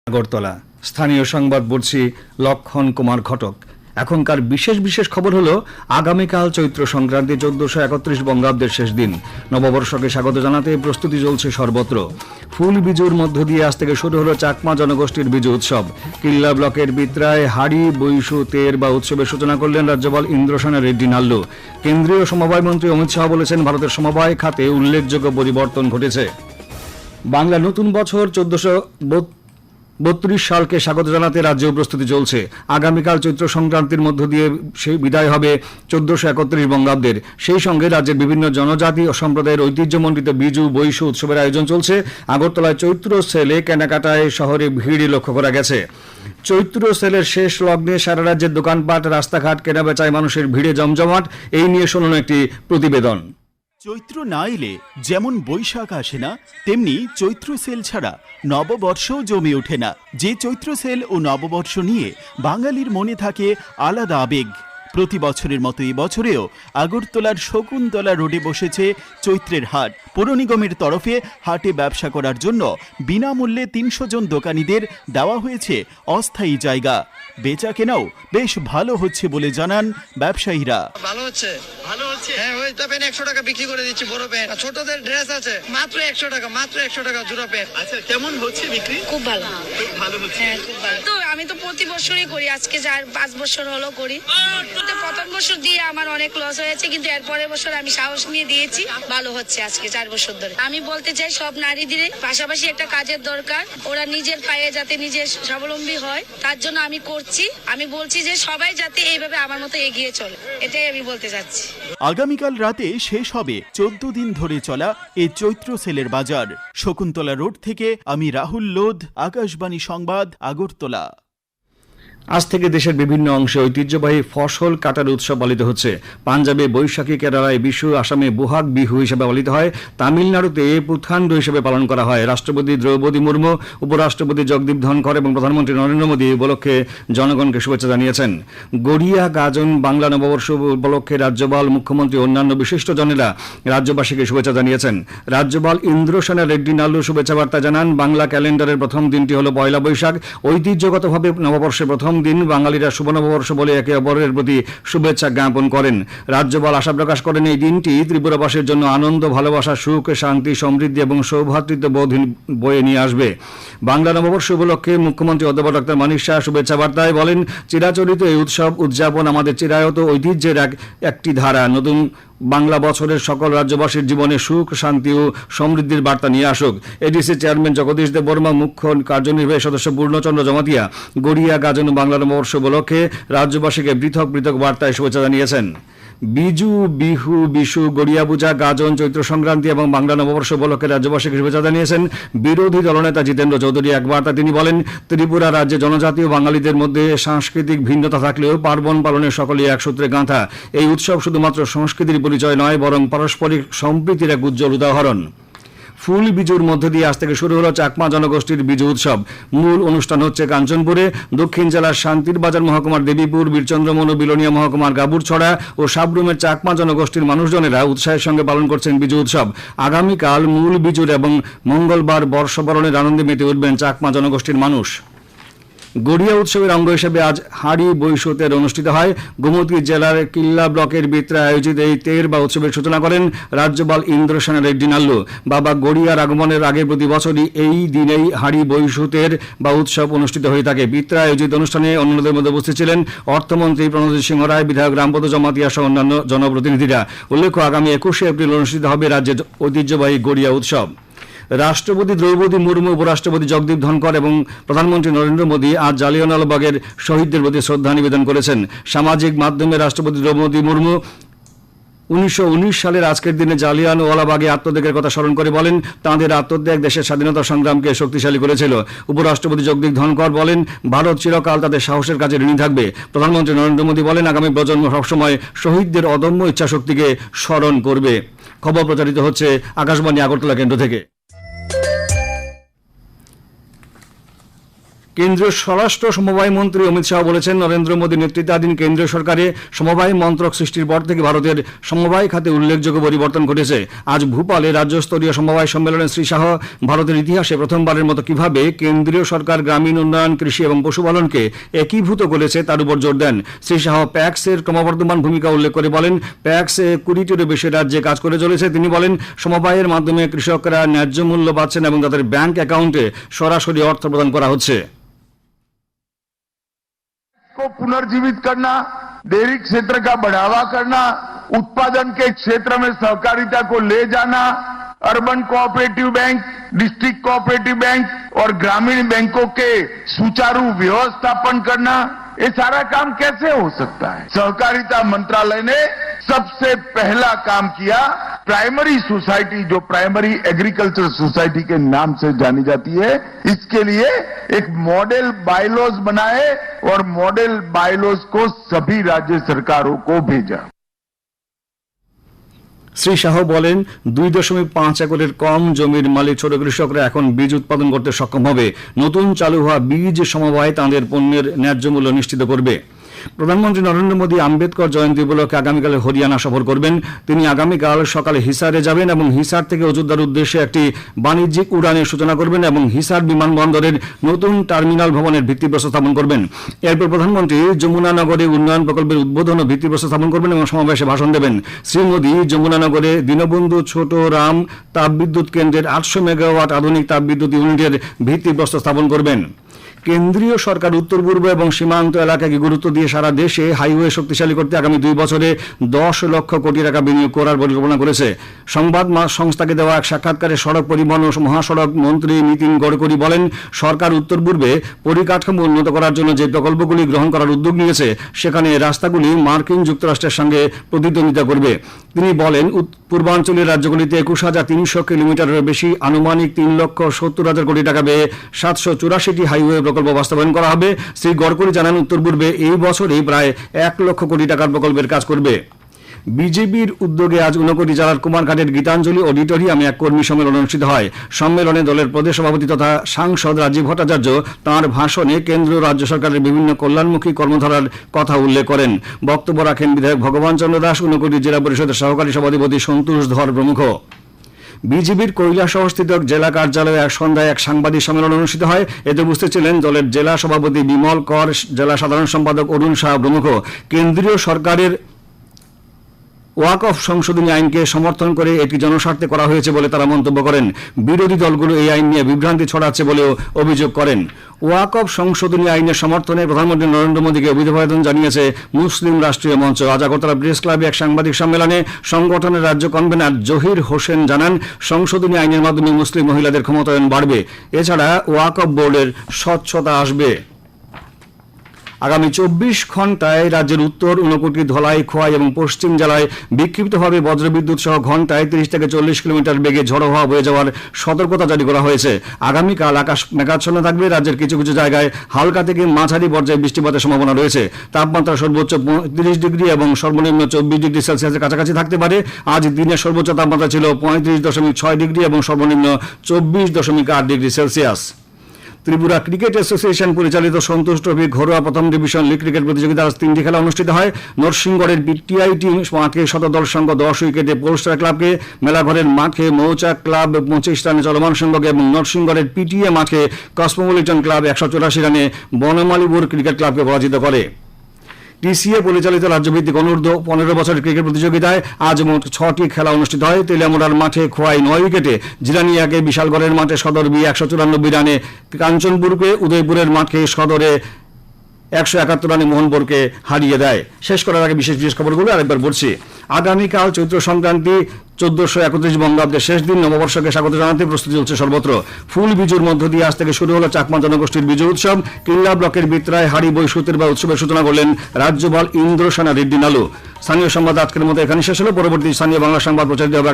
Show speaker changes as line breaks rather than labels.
আগরতলা স্থানীয় সংবাদ পড়ছি লক্ষণ কুমার ঘটক। এখনকার বিশেষ খবর হলো আগামীকাল চৈত্র সংক্রান্তি 1431 বঙ্গাব্দের শেষ দিন। নববর্ষকে স্বাগত জানাতে প্রস্তুতি চলছে সর্বত্র। ফুল বিজুর মধ্য দিয়ে আজ থেকে শুরু হলো চাকমা জনগোষ্ঠীর বিজু উৎসব। কিল্লা ব্লকের বিত্রায় হাড়ি বৈশু তের বা উৎসবের সূচনা করলেন রাজ্যপাল ইন্দ্রসেনা রেড্ডি নাল্লু। কেন্দ্রীয় সমবায় মন্ত্রী অমিত শাহ বলেছেন, ভারতের সমবায় খাতে উল্লেখযোগ্য পরিবর্তন ঘটেছে। বাংলা নতুন বছর 1432 সালকে স্বাগত জানাতে রাজ্যেও প্রস্তুতি চলছে। আগামীকাল চৈত্র সংক্রান্তির মধ্য দিয়ে সেই বিদায় হবে 1431 বঙ্গাব্দের। সেই সঙ্গে রাজ্যের বিভিন্ন জনজাতি ও সম্প্রদায়ের ঐতিহ্যমণ্ডিত বিজু বৈশু উৎসবের আয়োজন চলছে। আগরতলায় চৈত্র সেলে কেনাকাটায় শহরে ভিড় লক্ষ্য করা গেছে। চৈত্র সেলের শেষ লগ্নে সারা রাজ্যের দোকানপাট, রাস্তাঘাট, কেনাবেচায় মানুষের ভিড়ে জমজমাট। এই নিয়ে শুনুন একটি প্রতিবেদন।
চৈত্র না এলে যেমন বৈশাখ আসে না, তেমনি চৈত্র সেল ছাড়া নববর্ষও জমে ওঠে না। যে চৈত্র সেল ও নববর্ষ নিয়ে বাঙালির মনে থাকে আলাদা আবেগ। প্রতি বছরের মতো এই বছরেও আগরতলার শকুন্তলা রোডে বসেছে চৈত্রের হাট। পৌর নিগমের তরফে হাটে ব্যবসা করার জন্য বিনামূল্যে 300 জন দোকানীদের দেওয়া হয়েছে অস্থায়ী জায়গা। বেচা কেনাও বেশ ভালো হচ্ছে বলে জানান ব্যবসায়ীরা।
ভালো হচ্ছে হ্যাঁ, ওই তো প্যান্ট 100 টাকা বিক্রি করে দিচ্ছি, বড় প্যান্ট। ছোটদের ড্রেস আছে মাত্র 100 টাকা জোড়া প্যান্ট।
আচ্ছা, কেমন হচ্ছে বিক্রি?
খুব ভালো
হচ্ছে।
হ্যাঁ, খুব ভালো। তো আমি তো প্রতি বছরই করি, আজকে 5 বছর হলো করি। প্রথম বছর দিয়ে আমার অনেক লস হয়েছে, কিন্তু এরপরের বছর আমি সাহস নিয়ে দিয়েছি, ভালো হচ্ছে আজকে 4 বছর ধরে। আমি বলতে চাই সব নারীদের পাশাপাশি একটা কাজের দরকার, ওরা নিজের পায়ে যাতে নিজে স্বাবলম্বী হয়, তার জন্য আমি করছি। আমি বলছি যে সবাই যাতে এইভাবে আমার মতো এগিয়ে চলে, এটাই আমি বলতে চাচ্ছি।
আগামীকাল রাতে শেষ হবে 14 দিন ধরে চলা এই চৈত্র সেলের বাজার। শকুন্তলা রোড থেকে আমি রাহুল লোধ, আকাশবাণী সংবাদ, আগরতলা।
আজ থেকে দেশের বিভিন্ন অংশে ঐতিহ্যবাহী ফসল কাটার উৎসব পালিত হচ্ছে। পাঞ্জাবে বৈশাখী, কেরালায় বিশু, আসামে বোহাগ বিহু হিসেবে পালিত হয়। তামিলনাড়ুতে পুথান্ডু হিসেবে পালন করা হয়। রাষ্ট্রপতি দ্রৌপদী মুর্মু, উপরাষ্ট্রপতি জগদীপ ধনখড় এবং প্রধানমন্ত্রী নরেন্দ্র মোদী এই উপলক্ষে জনগণকে শুভেচ্ছা জানিয়েছেন। গড়িয়া গাজন বাংলা নববর্ষ উপলক্ষে রাজ্যপাল, মুখ্যমন্ত্রী অন্যান্য বিশিষ্টজনেরা রাজ্যবাসীকে শুভেচ্ছা জানিয়েছেন। রাজ্যপাল ইন্দ্রসেনা রেড্ডি নাল্লু শুভেচ্ছা বার্তা জানান। বাংলা ক্যালেন্ডারের প্রথম দিনটি হল পয়লা বৈশাখ। ঐতিহ্যগতভাবে নববর্ষের প্রথম দিন বাঙালিরা শুভ নববর্ষ বলে একে অপরের প্রতি শুভেচ্ছা জ্ঞাপন করেন। রাজ্যপাল আশা প্রকাশ করেন, এই দিনটি ত্রিপুরাবাসীর জন্য আনন্দ, ভালোবাসা, সুখ, শান্তি, সমৃদ্ধি এবং সৌভ্রাতৃত্ববোধ বয়ে নিয়ে আসবে। বাংলা নববর্ষ উপলক্ষে মুখ্যমন্ত্রী অধ্যাপক ডক্টর মানিক শাহ শুভেচ্ছা বার্তায় বলেন, চিরাচরিত এই উৎসব উদযাপন আমাদের চিরায়ত ঐতিহ্যের একটি ধারা। নতুন বাংলা বছরের সকল রাজ্যবাসীর জীবনে সুখ, শান্তি ও সমৃদ্ধির বার্তা নিয়ে আসুক। এডিসি চেয়ারম্যান জগদীশ দেব বর্মা, মুখ্য কার্যনির্বাহী সদস্য পূর্ণচন্দ্র জমাতিয়া গড়িয়া গাজন বাংলা নববর্ষ উপলক্ষে রাজ্যবাসীকে পৃথক বার্তায় শুভেচ্ছা জানিয়েছেন। বিজু, বিহু, বিশু, গড়িয়া পূজা, গাজন, চৈত্র সংক্রান্তি এবং বাংলা নববর্ষ উপলক্ষে রাজ্যবাসীকে শুভেচ্ছা জানিয়েছেন বিরোধী দলনেতা জিতেন্দ্র চৌধুরী। এক বার্তা তিনি বলেন, ত্রিপুরা রাজ্যে জনজাতীয় বাঙালিদের মধ্যে সাংস্কৃতিক ভিন্নতা থাকলেও পার্বণ পালনের সকলেই এক সূত্রে গাঁথা। এই উৎসব শুধুমাত্র সংস্কৃতির পরিচয় নয়, বরং পারস্পরিক সম্প্রীতির এক উজ্জ্বল উদাহরণ। ফুল বিজুর মধ্য দিয়ে আজ থেকে শুরু হলো চাকমা জনগোষ্ঠীর বিজু উৎসব। মূল অনুষ্ঠান হচ্ছে কাঞ্চনপুরে। দক্ষিণ জেলার শান্তির বাজার মহকুমার দেবীপুর, বীরচন্দ্রমনু, বিলোনিয়া মহকুমার গাবুরছড়া ও সাবরুমের চাকমা জনগোষ্ঠীর মানুষজনেরা উৎসাহের সঙ্গে পালন করছেন বিজু উৎসব। আগামীকাল মূল বিজুর এবং মঙ্গলবার বর্ষবরণের আনন্দে মেতে উঠবেন চাকমা জনগোষ্ঠীর মানুষ। গড়িয়া উৎসবের অঙ্গ হিসেবে আজ হাড়ি বৈশু তের অনুষ্ঠিত হয়। গোমতী জেলার কিল্লা ব্লকের বিত্রায় আয়োজিত এই তের বা উৎসবের সূচনা করেন রাজ্যপাল ইন্দ্রসেনা রেড্ডি নাল্লু। বাবা গড়িয়ার আগমনের আগে প্রতি বছরই এই দিনেই হাড়ি বৈশু তের বা উৎসব অনুষ্ঠিত হয়ে থাকে। বিত্রায় আয়োজিত অনুষ্ঠানে অন্যদের মধ্যে উপস্থিত ছিলেন অর্থমন্ত্রী প্রণজিৎ সিংহ রায়, বিধায়ক রামপদ জমাতিয়া সহ অন্যান্য জনপ্রতিনিধিরা। উল্লেখ্য, আগামী 21শে এপ্রিল অনুষ্ঠিত হবে রাজ্যের ঐতিহ্যবাহী গড়িয়া উৎসব। রাষ্ট্রপতি দ্রৌপদী মুর্মু, উপরাষ্ট্রপতি জগদীপ ধনখড় এবং প্রধানমন্ত্রী নরেন্দ্র মোদী আজ জালিয়ানওয়ালাবাগের শহীদদের প্রতি শ্রদ্ধা নিবেদন করেছেন। সামাজিক মাধ্যমে রাষ্ট্রপতি দ্রৌপদী মুর্মু 1919 সালের আজকের দিনে জালিয়ানওয়ালাবাগে আত্মত্যাগের কথা স্মরণ করে বলেন, তাঁদের আত্মত্যাগ দেশের স্বাধীনতা সংগ্রামকে শক্তিশালী করেছিল। উপরাষ্ট্রপতি জগদীপ ধনখড় বলেন, ভারত চিরকাল তাদের সাহসের কাছে ঋণী থাকবে। প্রধানমন্ত্রী নরেন্দ্র মোদী বলেন, আগামী প্রজন্ম সবসময় শহীদদের অদম্য ইচ্ছাশক্তিকে স্মরণ করবে। খবর প্রচারিত হচ্ছে আকাশবাণী আগরতলা কেন্দ্র থেকে। কেন্দ্রীয় স্বরাষ্ট্র সমবায় মন্ত্রী অমিত শাহ বলেছেন, নরেন্দ্র মোদী নেতৃত্বাধীন কেন্দ্রীয় সরকারে সমবায় মন্ত্রক সৃষ্টির পর থেকে ভারতের সমবায় খাতে উল্লেখযোগ্য পরিবর্তন ঘটেছে। আজ ভূপালে রাজ্যস্তরীয় সমবায় সম্মেলনে শ্রী শাহ ভারতের ইতিহাসে প্রথমবারের মতো কিভাবে কেন্দ্রীয় সরকার গ্রামীণ উন্নয়ন, কৃষি এবং পশুপালনকে একীভূত করেছে তার উপর জোর দেন। শ্রী শাহ প্যাক্সের ক্রমবর্ধমান ভূমিকা উল্লেখ করে বলেন, প্যাক্স 20টিরও বেশি রাজ্যে কাজ করে চলেছে। তিনি বলেন, সমবায়ের মাধ্যমে কৃষকরা ন্যায্য মূল্য পাচ্ছেন এবং তাদের ব্যাংক অ্যাকাউন্টে সরাসরি অর্থ প্রদান করা হচ্ছে।
को पुनर्जीवित करना, डेयरी क्षेत्र का बढ़ावा करना, उत्पादन के क्षेत्र में सहकारिता को ले जाना, urban cooperative bank, district cooperative bank और ग्रामीण बैंकों के सुचारू व्यवस्थापन करना, ये सारा काम कैसे हो सकता है? सहकारिता मंत्रालय ने सबसे पहला काम किया, प्राइमरी सोसाइटी जो प्राइमरी एग्रीकल्चर सोसाइटी के नाम से जानी जाती है, इसके लिए एक मॉडल बायलॉज बनाए और मॉडल बायलॉज को सभी राज्य सरकारों को भेजा।
শ্রী শাহ বলেন, 2.5 একরের কম জমির মালিক ছোট কৃষকরা এখন বীজ উৎপাদন করতে সক্ষম হবে। নতুন চালু হওয়া বীজ সমবায় তাঁদের পণ্যের ন্যায্য মূল্য নিশ্চিত করবে। প্রধানমন্ত্রী নরেন্দ্র মোদী আম্বেদকর জয়ন্তী উপলক্ষে আগামীকাল হরিয়ানা সফর করবেন। তিনি আগামীকাল সকালে হিসারে যাবেন এবং হিসার থেকে অযোধ্যার উদ্দেশ্যে একটি বাণিজ্যিক উড়ানের সূচনা করবেন এবং হিসার বিমানবন্দরের নতুন টার্মিনাল ভবনের ভিত্তিপ্রস্তর স্থাপন করবেন। এরপর প্রধানমন্ত্রী যমুনানগরে উন্নয়ন প্রকল্পের উদ্বোধন ও ভিত্তিপ্রস্তর স্থাপন করবেন এবং সমাবেশে ভাষণ দেবেন। শ্রী মোদী যমুনানগরে দীনবন্ধু ছোট রাম তাপবিদ্যুৎ কেন্দ্রের 800 মেগাওয়াট আধুনিক তাপবিদ্যুৎ ইউনিটের ভিত্তিপ্রস্তর স্থাপন করবেন। কেন্দ্রীয় সরকার উত্তর পূর্ব এবং সীমান্ত এলাকাকে গুরুত্ব দিয়ে সারা দেশে হাইওয়ে শক্তিশালী করতে আগামী 2 বছরে 10 লক্ষ কোটি টাকা বিনিয়োগ করার পরিকল্পনা করেছে। সংবাদ সংস্থাকে দেওয়া এক সাক্ষাৎকারে সড়ক পরিবহন ও মহাসড়ক মন্ত্রী নীতিন গডকরি বলেন, সরকার উত্তর পূর্বে পরিকাঠামো উন্নত করার জন্য যে প্রকল্পগুলি গ্রহণ করার উদ্যোগ নিয়েছে সেখানে রাস্তাগুলি মার্কিন যুক্তরাষ্ট্রের সঙ্গে প্রতিদ্বন্দ্বিতা করবে। তিনি বলেন, পূর্বাঞ্চলের রাজ্যগুলিতে 21,300 কিলোমিটারের বেশি আনুমানিক 3,70,000 কোটি টাকা ব্যয়ে 784টি হাইওয়ে প্রকল্প বাস্তবায়ন করা হবে। শ্রী গডকরি জানান, উত্তর পূর্বে এই বছরই প্রায় 1 লক্ষ কোটি টাকার প্রকল্পের কাজ করবে। বিজেপির উদ্যোগে আজ ঊনকোটি জেলার কুমারঘাটের গীতাঞ্জলি অডিটোরিয়ামে এক কর্মী সম্মেলন অনুষ্ঠিত হয়। সম্মেলনে দলের প্রদেশ সভাপতি তথা সাংসদ রাজীব ভট্টাচার্য তাঁর ভাষণে কেন্দ্র রাজ্য সরকারের বিভিন্ন কল্যাণমুখী কর্মধারার কথা উল্লেখ করেন। বক্তব্য রাখেন বিধায়ক ভগবান চন্দ্র দাস, ঊনকোটি জেলা পরিষদের সহকারী সভাধিপতি সন্তোষ ধর প্রমুখ। বিজেপির কৈলাসহরস্থিত জেলা কার্যালয়ে এক সন্ধ্যায় এক সাংবাদিক সম্মেলন অনুষ্ঠিত হয়। এতে উপস্থিত ছিলেন দলের জেলা সভাপতি বিমল কর, জেলা সাধারণ সম্পাদক অরুণ শাহ প্রমুখ। কেন্দ্রীয় সরকারের ওয়াকফ সংশোধনী আইনকে সমর্থন করে এটি জনস্বার্থে করা হয়েছে বলে তারা মন্তব্য করেন। বিরোধী দলগুলো এই আইন নিয়ে বিভ্রান্তি ছড়াচ্ছে বলেও অভিযোগ করেন। ওয়াকফ সংশোধনী আইনের সমর্থনে প্রধানমন্ত্রী নরেন্দ্র মোদীকে অভিবাদন জানিয়েছে মুসলিম রাষ্ট্রীয় মঞ্চ। আজ আগরতলা প্রেস ক্লাবে এক সাংবাদিক সম্মেলনে সংগঠনের রাজ্য কনভেনার জহির হোসেন জানান, সংশোধনী আইনের মাধ্যমে মুসলিম মহিলাদের ক্ষমতায়ন বাড়বে। এছাড়া ওয়াকফ বোর্ডের স্বচ্ছতা আসবে। আগামী 24 ঘন্টায় রাজ্যের উত্তর, ঊনকোটি, ধলাই, খোয়াই এবং পশ্চিম জেলায় বিক্ষিপ্তভাবে বজ্রবিদ্যুৎ সহ ঘন্টায় 30 থেকে 40 কিলোমিটার বেগে ঝড়ো হাওয়া বয়ে যাওয়ার সতর্কতা জারি করা হয়েছে। আগামীকাল আকাশ মেঘাচ্ছন্ন থাকবে। রাজ্যের কিছু কিছু জায়গায় হালকা থেকে মাঝারি পর্যায়ে বৃষ্টিপাতের সম্ভাবনা রয়েছে। তাপমাত্রা সর্বোচ্চ 35 ডিগ্রি এবং সর্বনিম্ন 24 ডিগ্রি সেলসিয়াসের কাছাকাছি থাকতে পারে। আজ দিনের সর্বোচ্চ তাপমাত্রা ছিল 35.6 ডিগ্রি এবং সর্বনিম্ন 24.8 degree Celsius. Tripura cricket association পরিচালিত সন্তোষ ট্রফি ঘরোয়া প্রথম ডিভিশন লিগ ক্রিকেট প্রতিযোগিতা আজ 3টি খেলা অনুষ্ঠিত হয়। নরসিংগড়ের পিটিআই টিম মাঠে শতদল সংঘ 10 উইকেটে পোলস্টার ক্লাবকে, মেলাঘরের মাঠে মৌচাক ক্লাব 25 রানে চলমান সংঘকে এবং নরসিংগড়ের পিটিএ মাঠে কসমোপলিটন ক্লাব 184 রানে বনমালীপুর ক্রিকেট ক্লাবকে পরাজিত করে। টিসিএ পরিচালিত রাজ্যভিত্তিক অনূর্ধ্ব 15 বছরের ক্রিকেট প্রতিযোগিতায় আজ মোট 6টি খেলা অনুষ্ঠিত হয়। তেলিয়ামুড়ার মাঠে খোয়াই 9 উইকেটে, জিরানিয়াকে বিশালগড়ের মাঠে সদর বি 194 রানে, কাঞ্চনপুরকে উদয়পুরের মাঠে সদরে 171 রানে মোহনপুরকে হারিয়ে দেয়। শেষ করার আগে বিশেষ বিশেষ খবরগুলো আরেকবার বলছি। আগামীকাল চৈত্র সংক্রান্তি 1431 বঙ্গাব্দের শেষ দিন, নববর্ষকে স্বাগত জানাতে প্রস্তুতি চলছে সর্বত্র। ফুল বিজুর মধ্য দিয়ে আজ থেকে শুরু হলো চাকমা জনগোষ্ঠীর বিজু উৎসব। কিল্লা ব্লকের বিত্রায় হাড়ি বৈশুতের বা উৎসবের সূচনা করলেন রাজ্যপাল ইন্দ্রসেনা রেড্ডি নালু। স্থানীয় সংবাদ আজকের মতো এখানে শেষ হলো। পরবর্তী স্থানীয় বাংলা সংবাদ প্রচারিত হবে